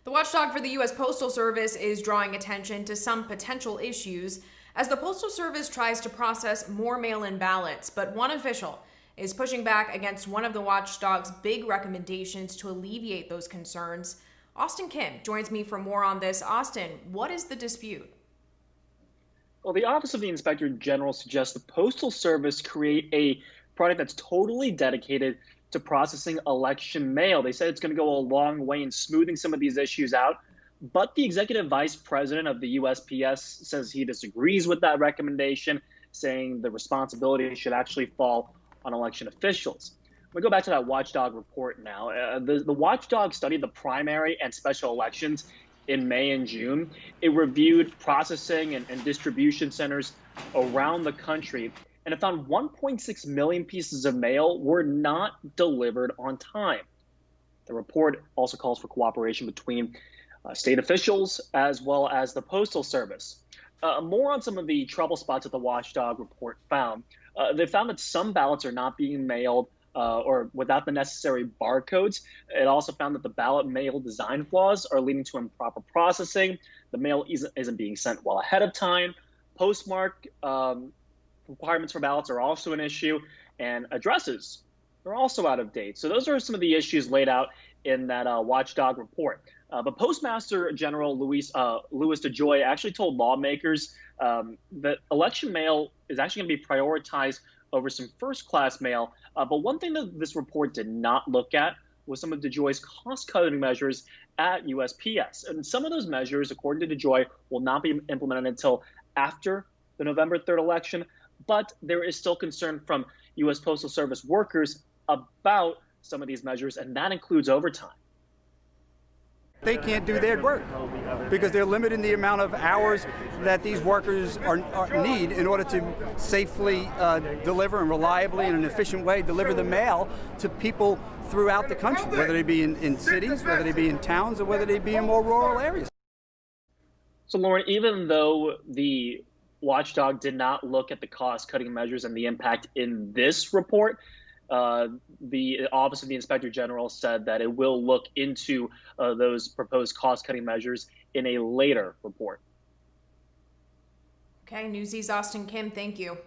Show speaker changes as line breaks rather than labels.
The watchdog for the U.S. Postal Service is drawing attention to some potential issues as the Postal Service tries to process more mail-in ballots, but one official is pushing back against one of the watchdog's big recommendations to alleviate those concerns. Austin Kim joins me for more on this. Austin, what is the dispute?
Well, the Office of the Inspector General suggests the Postal Service create a product that's totally dedicated to processing election mail. They said it's going to go a long way in smoothing some of these issues out. But the executive vice president of the USPS says he disagrees with that recommendation, saying the responsibility should actually fall on election officials. We go back to that Watchdog report now. The Watchdog studied the primary and special elections in May and June. It reviewed processing and distribution centers around the country, and it found 1.6 million pieces of mail were not delivered on time. The report also calls for cooperation between state officials as well as the Postal Service. More on some of the trouble spots that the Watchdog report found. They found that some ballots are not being mailed or without the necessary barcodes. It also found that the ballot mail design flaws are leading to improper processing. The mail isn't being sent well ahead of time. Postmark requirements for ballots are also an issue, and addresses are also out of date. So those are some of the issues laid out in that Watchdog report. But Postmaster General Louis DeJoy actually told lawmakers that election mail is actually going to be prioritized over some first-class mail. But one thing that this report did not look at was some of DeJoy's cost-cutting measures at USPS. And some of those measures, according to DeJoy, will not be implemented until after the November 3rd election. But there is still concern from U.S. Postal Service workers about some of these measures, and that includes overtime.
They can't do their work because they're limiting the amount of hours that these workers need in order to safely deliver and reliably in an efficient way deliver the mail to people throughout the country, whether they be in cities, whether they be in towns, or whether they be in more rural areas.
So, Lauren, even though the Watchdog did not look at the cost-cutting measures and the impact in this report, the Office of the Inspector General said that it will look into those proposed cost-cutting measures in a later report.
Okay, Newsy's Austin Kim, thank you.